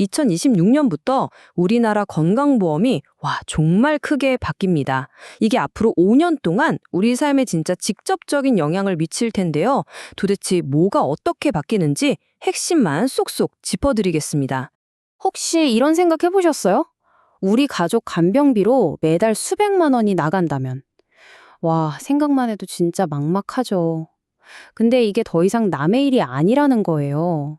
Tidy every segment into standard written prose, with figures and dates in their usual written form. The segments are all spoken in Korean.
2026년부터 우리나라 건강보험이 정말 크게 바뀝니다. 이게 앞으로 5년 동안 우리 삶에 진짜 직접적인 영향을 미칠 텐데요. 도대체 뭐가 어떻게 바뀌는지 핵심만 쏙쏙 짚어드리겠습니다. 혹시 이런 생각 해보셨어요? 우리 가족 간병비로 매달 수백만 원이 나간다면. 와, 생각만 해도 진짜 막막하죠. 근데 이게 더 이상 남의 일이 아니라는 거예요.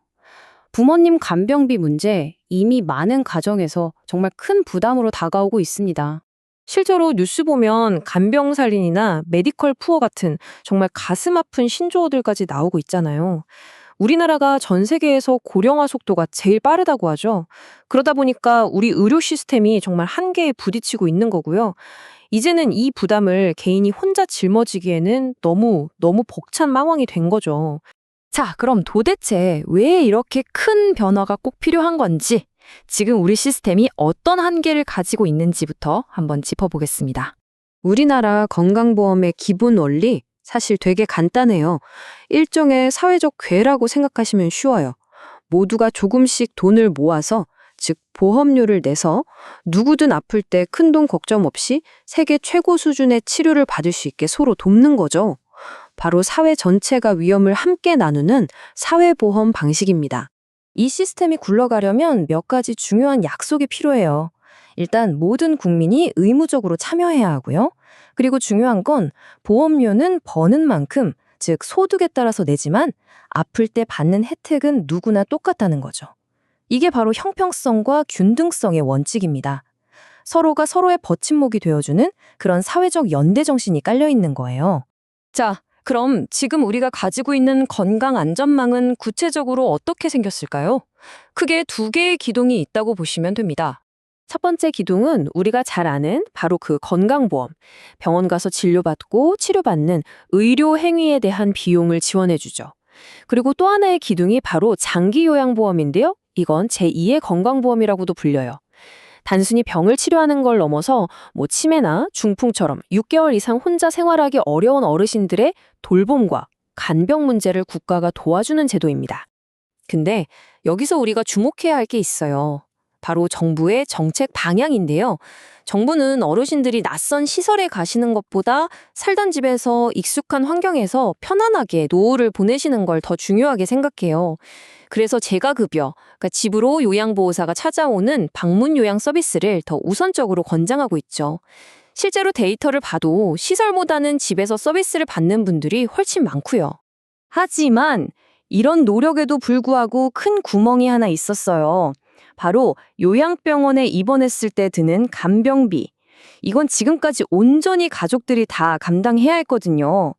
부모님 간병비 문제 이미 많은 가정에서 정말 큰 부담으로 다가오고 있습니다. 실제로 뉴스 보면 간병살인이나 메디컬 푸어 같은 정말 가슴 아픈 신조어들까지 나오고 있잖아요. 우리나라가 전 세계에서 고령화 속도가 제일 빠르다고 하죠. 그러다 보니까 우리 의료 시스템이 정말 한계에 부딪히고 있는 거고요. 이제는 이 부담을 개인이 혼자 짊어지기에는 너무 벅찬 상황이 된 거죠. 자, 그럼 도대체 왜 이렇게 큰 변화가 꼭 필요한 건지, 지금 우리 시스템이 어떤 한계를 가지고 있는지부터 한번 짚어보겠습니다. 우리나라 건강보험의 기본 원리, 사실 되게 간단해요. 일종의 사회적 궤라고 생각하시면 쉬워요. 모두가 조금씩 돈을 모아서, 즉 보험료를 내서 누구든 아플 때 큰돈 걱정 없이 세계 최고 수준의 치료를 받을 수 있게 서로 돕는 거죠. 바로 사회 전체가 위험을 함께 나누는 사회보험 방식입니다. 이 시스템이 굴러가려면 몇 가지 중요한 약속이 필요해요. 일단 모든 국민이 의무적으로 참여해야 하고요. 그리고 중요한 건 보험료는 버는 만큼, 즉 소득에 따라서 내지만 아플 때 받는 혜택은 누구나 똑같다는 거죠. 이게 바로 형평성과 균등성의 원칙입니다. 서로가 서로의 버팀목이 되어주는 그런 사회적 연대 정신이 깔려 있는 거예요. 자, 그럼 지금 우리가 가지고 있는 건강 안전망은 구체적으로 어떻게 생겼을까요? 크게 두 개의 기둥이 있다고 보시면 됩니다. 첫 번째 기둥은 우리가 잘 아는 바로 그 건강보험, 병원 가서 진료받고 치료받는 의료 행위에 대한 비용을 지원해주죠. 그리고 또 하나의 기둥이 바로 장기요양보험인데요. 이건 제2의 건강보험이라고도 불려요. 단순히 병을 치료하는 걸 넘어서 치매나 중풍처럼 6개월 이상 혼자 생활하기 어려운 어르신들의 돌봄과 간병 문제를 국가가 도와주는 제도입니다. 근데 여기서 우리가 주목해야 할 게 있어요. 바로 정부의 정책 방향인데요. 정부는 어르신들이 낯선 시설에 가시는 것보다 살던 집에서 익숙한 환경에서 편안하게 노후를 보내시는 걸 더 중요하게 생각해요. 그래서 재가급여, 그러니까 집으로 요양보호사가 찾아오는 방문 요양 서비스를 더 우선적으로 권장하고 있죠. 실제로 데이터를 봐도 시설보다는 집에서 서비스를 받는 분들이 훨씬 많고요. 하지만 이런 노력에도 불구하고 큰 구멍이 하나 있었어요. 바로 요양병원에 입원했을 때 드는 간병비. 이건 지금까지 온전히 가족들이 다 감당해야 했거든요.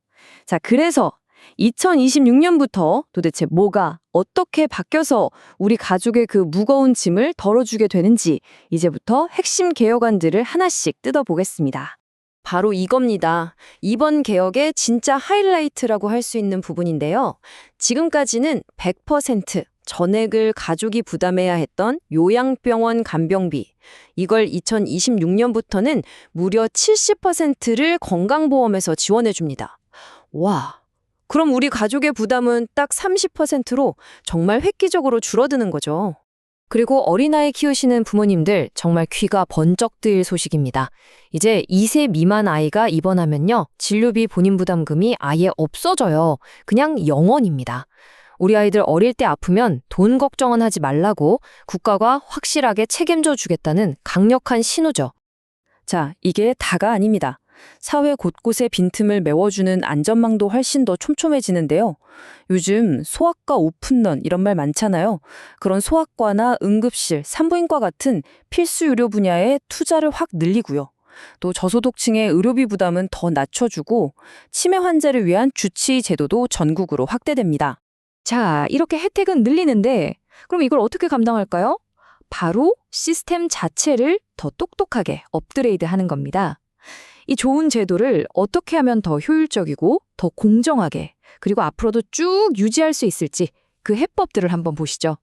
자, 그래서 2026년부터 도대체 뭐가 어떻게 바뀌어서 우리 가족의 그 무거운 짐을 덜어주게 되는지 이제부터 핵심 개혁안들을 하나씩 뜯어보겠습니다. 바로 이겁니다. 이번 개혁의 진짜 하이라이트라고 할 수 있는 부분인데요. 지금까지는 100% 전액을 가족이 부담해야 했던 요양병원 간병비. 이걸 2026년부터는 무려 70%를 건강보험에서 지원해줍니다. 와, 그럼 우리 가족의 부담은 딱 30%로 정말 획기적으로 줄어드는 거죠. 그리고 어린아이 키우시는 부모님들 정말 귀가 번쩍 뜨일 소식입니다. 이제 2세 미만 아이가 입원하면요, 진료비 본인 부담금이 아예 없어져요. 그냥 0원입니다. 우리 아이들 어릴 때 아프면 돈 걱정은 하지 말라고 국가가 확실하게 책임져 주겠다는 강력한 신호죠. 자, 이게 다가 아닙니다. 사회 곳곳에 빈틈을 메워주는 안전망도 훨씬 더 촘촘해지는데요. 요즘 소아과 오픈런 이런 말 많잖아요. 그런 소아과나 응급실, 산부인과 같은 필수 의료 분야에 투자를 확 늘리고요. 또 저소득층의 의료비 부담은 더 낮춰주고 치매 환자를 위한 주치의 제도도 전국으로 확대됩니다. 자, 이렇게 혜택은 늘리는데 그럼 이걸 어떻게 감당할까요? 바로 시스템 자체를 더 똑똑하게 업그레이드하는 겁니다. 이 좋은 제도를 어떻게 하면 더 효율적이고 더 공정하게, 그리고 앞으로도 쭉 유지할 수 있을지 그 해법들을 한번 보시죠.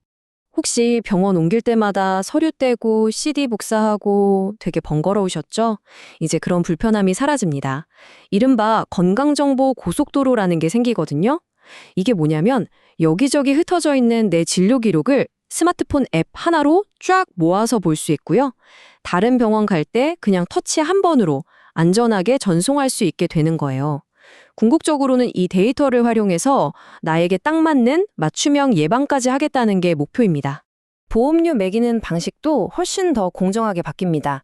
혹시 병원 옮길 때마다 서류 떼고 CD 복사하고 되게 번거로우셨죠? 이제 그런 불편함이 사라집니다. 이른바 건강정보 고속도로라는 게 생기거든요. 이게 뭐냐면 여기저기 흩어져 있는 내 진료 기록을 스마트폰 앱 하나로 쫙 모아서 볼 수 있고요. 다른 병원 갈 때 그냥 터치 한 번으로 안전하게 전송할 수 있게 되는 거예요. 궁극적으로는 이 데이터를 활용해서 나에게 딱 맞는 맞춤형 예방까지 하겠다는 게 목표입니다. 보험료 매기는 방식도 훨씬 더 공정하게 바뀝니다.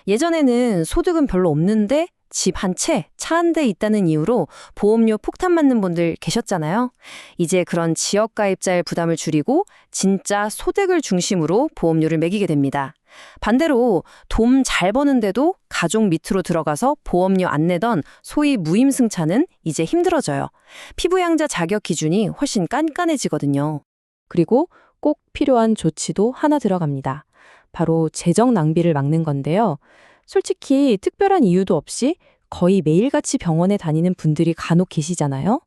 예전에는 소득은 별로 없는데 집 한 채, 차 한 대 있다는 이유로 보험료 폭탄 맞는 분들 계셨잖아요. 이제 그런 지역 가입자의 부담을 줄이고 진짜 소득을 중심으로 보험료를 매기게 됩니다. 반대로 돈 잘 버는데도 가족 밑으로 들어가서 보험료 안 내던 소위 무임승차는 이제 힘들어져요. 피부양자 자격 기준이 훨씬 깐깐해지거든요. 그리고 꼭 필요한 조치도 하나 들어갑니다. 바로 재정 낭비를 막는 건데요. 솔직히 특별한 이유도 없이 거의 매일같이 병원에 다니는 분들이 간혹 계시잖아요.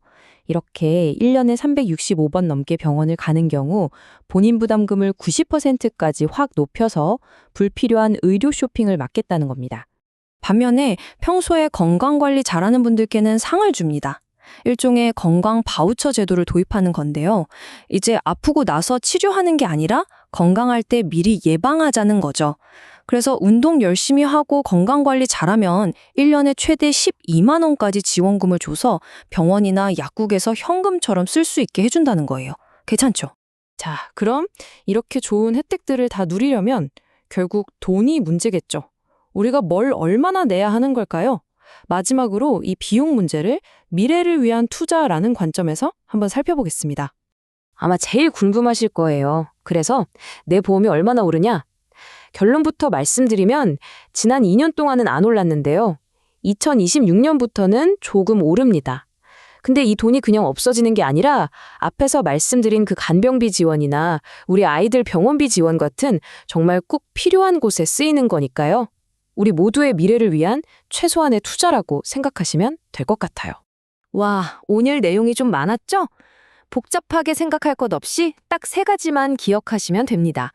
이렇게 1년에 365번 넘게 병원을 가는 경우 본인 부담금을 90%까지 확 높여서 불필요한 의료 쇼핑을 막겠다는 겁니다. 반면에 평소에 건강관리 잘하는 분들께는 상을 줍니다. 일종의 건강 바우처 제도를 도입하는 건데요. 이제 아프고 나서 치료하는 게 아니라 건강할 때 미리 예방하자는 거죠. 그래서 운동 열심히 하고 건강관리 잘하면 1년에 최대 12만 원까지 지원금을 줘서 병원이나 약국에서 현금처럼 쓸 수 있게 해준다는 거예요. 괜찮죠? 자, 그럼 이렇게 좋은 혜택들을 다 누리려면 결국 돈이 문제겠죠. 우리가 뭘 얼마나 내야 하는 걸까요? 마지막으로 이 비용 문제를 미래를 위한 투자라는 관점에서 한번 살펴보겠습니다. 아마 제일 궁금하실 거예요. 그래서 내 보험이 얼마나 오르냐? 결론부터 말씀드리면 지난 2년 동안은 안 올랐는데요. 2026년부터는 조금 오릅니다. 근데 이 돈이 그냥 없어지는 게 아니라 앞에서 말씀드린 그 간병비 지원이나 우리 아이들 병원비 지원 같은 정말 꼭 필요한 곳에 쓰이는 거니까요. 우리 모두의 미래를 위한 최소한의 투자라고 생각하시면 될 것 같아요. 와, 오늘 내용이 좀 많았죠? 복잡하게 생각할 것 없이 딱 3가지만 기억하시면 됩니다.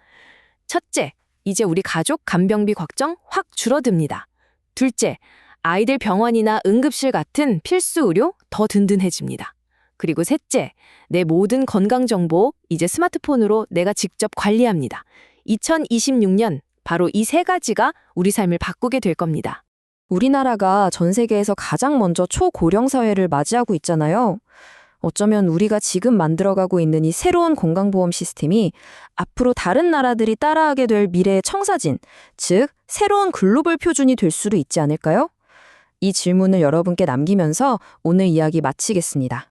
첫째, 이제 우리 가족 간병비 걱정 확 줄어듭니다. 둘째, 아이들 병원이나 응급실 같은 필수 의료 더 든든해집니다. 그리고 셋째, 내 모든 건강 정보 이제 스마트폰으로 내가 직접 관리합니다. 2026년 바로 이 3가지가 우리 삶을 바꾸게 될 겁니다. 우리나라가 전 세계에서 가장 먼저 초고령 사회를 맞이하고 있잖아요. 어쩌면 우리가 지금 만들어가고 있는 이 새로운 건강보험 시스템이 앞으로 다른 나라들이 따라하게 될 미래의 청사진, 즉 새로운 글로벌 표준이 될 수도 있지 않을까요? 이 질문을 여러분께 남기면서 오늘 이야기 마치겠습니다.